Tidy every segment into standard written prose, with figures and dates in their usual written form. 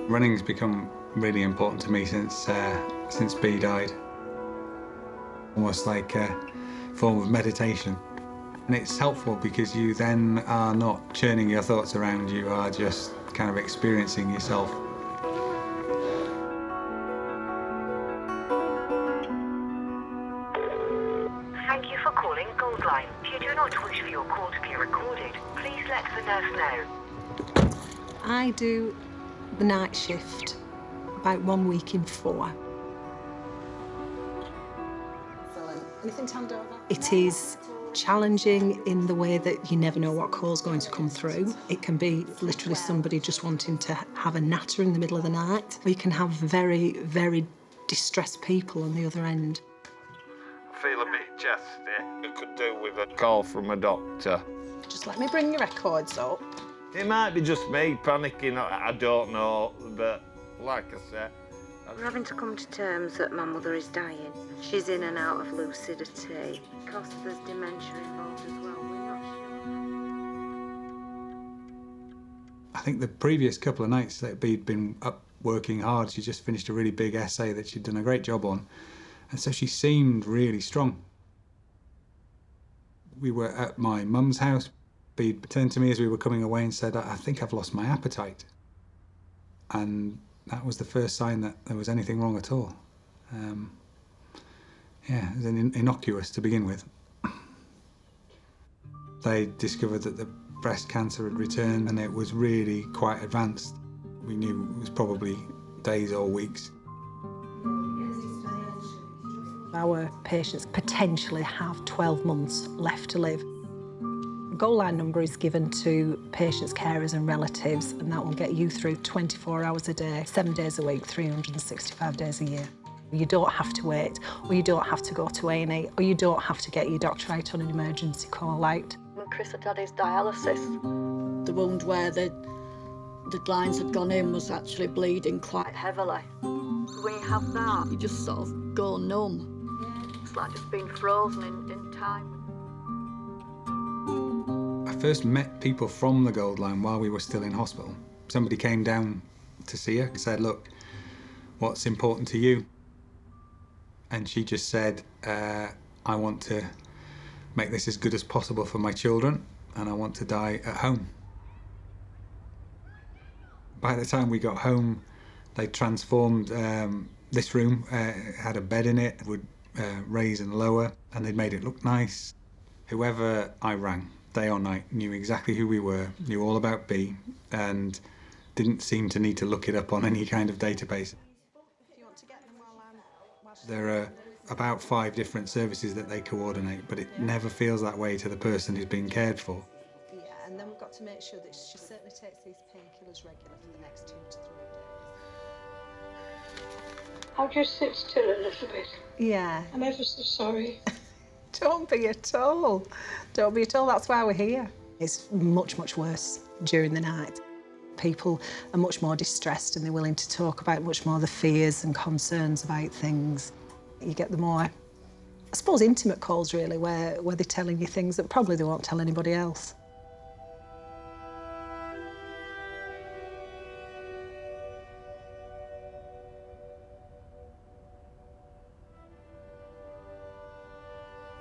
Running's become really important to me since B died. Almost like a form of meditation. And it's helpful because you then are not churning your thoughts around, you are just kind of experiencing yourself. Thank you for calling Goldline. If you do not wish for your call to be recorded, please let the nurse know. I do the night shift about 1 week in 4. Anything to hand over? It is challenging in the way that you never know what call's going to come through. It can be literally somebody just wanting to have a natter in the middle of the night, or you can have very, very distressed people on the other end. I feel a bit chesty. It could do with a call from a doctor. Just let me bring your records up. It might be just me panicking, I don't know, but like I said... We're having to come to terms that my mother is dying. She's in and out of lucidity. Because there's dementia involved as well, we're not sure. I think the previous couple of nights that Bee'd been up working hard, she just finished a really big essay that she'd done a great job on, and so she seemed really strong. We were at my mum's house. Bee'd turned to me as we were coming away and said, I think I've lost my appetite. And that was the first sign that there was anything wrong at all. Yeah, it was innocuous to begin with. They discovered that the breast cancer had returned and it was really quite advanced. We knew it was probably days or weeks. Our patients potentially have 12 months left to live. A goal line number is given to patients, carers and relatives, and that will get you through 24 hours a day, 7 days a week, 365 days a year. You don't have to wait, or you don't have to go to A&E, or you don't have to get your doctor out on an emergency call out. When Chris had had his dialysis, the wound where the lines had gone in was actually bleeding quite heavily. When you have that, you just sort of go numb. It's like just being frozen in time. I first met people from the Gold Line while we were still in hospital. Somebody came down to see her and said, look, what's important to you? And she just said, I want to make this as good as possible for my children, and I want to die at home. By the time we got home, they transformed this room, had a bed in it, would raise and lower, and they'd made it look nice. Whoever I rang, day or night, knew exactly who we were, knew all about Bee, and didn't seem to need to look it up on any kind of database. There are about 5 different services that they coordinate, but it never feels that way to the person who's being cared for. Yeah, and then we've got to make sure that she certainly takes these painkillers regularly for the next 2 to 3 days. I'll just sit still a little bit. Yeah. I'm ever so sorry. Don't be at all. Don't be at all. That's why we're here. It's much, much worse during the night. People are much more distressed and they're willing to talk about much more the fears and concerns about things. You get the more, I suppose, intimate calls, really, where they're telling you things that probably they won't tell anybody else.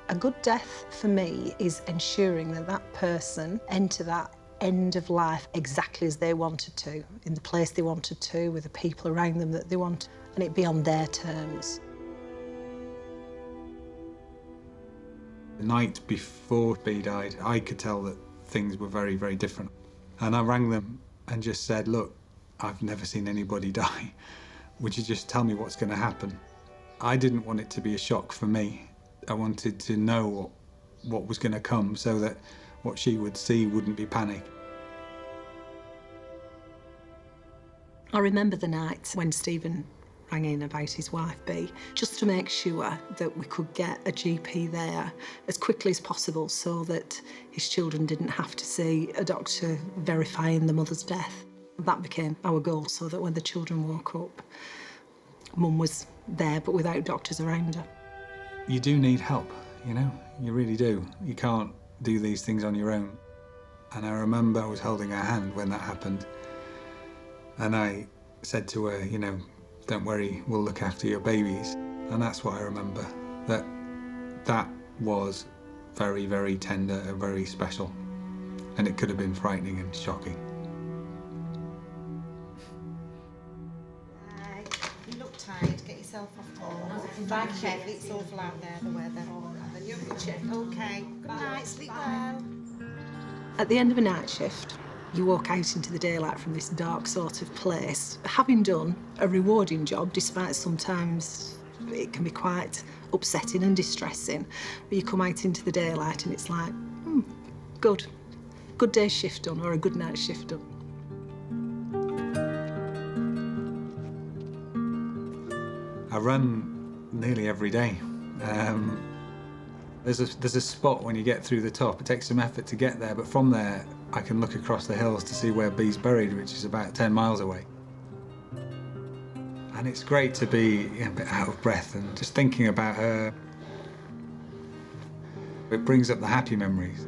A good death for me is ensuring that that person enter that end of life exactly as they wanted to, in the place they wanted to, with the people around them that they want, and it be on their terms. The night before Bee died, I could tell that things were very, very different. And I rang them and just said, look, I've never seen anybody die. Would you just tell me what's going to happen? I didn't want it to be a shock for me. I wanted to know what was going to come so that what she would see wouldn't be panic. I remember the night when Stephen rang in about his wife, Bee, just to make sure that we could get a GP there as quickly as possible so that his children didn't have to see a doctor verifying the mother's death. That became our goal, so that when the children woke up, Mum was there but without doctors around her. You do need help, you know, you really do. You can't do these things on your own. And I remember I was holding her hand when that happened, and I said to her, you know, don't worry, we'll look after your babies. And that's what I remember, that was very, very tender and very special. And it could have been frightening and shocking. You look tired, get yourself off home. Drive carefully, it's awful out there, the weather. And you have a good shift. Okay, good night, sleep well. At the end of a night shift, you walk out into the daylight from this dark sort of place, having done a rewarding job, despite sometimes it can be quite upsetting and distressing. But you come out into the daylight and it's like, good day's shift done, or a good night's shift done. I run nearly every day. There's a spot when you get through the top. It takes some effort to get there, but from there I can look across the hills to see where Bee's buried, which is about 10 miles away. And it's great to be a bit out of breath and just thinking about her. It brings up the happy memories.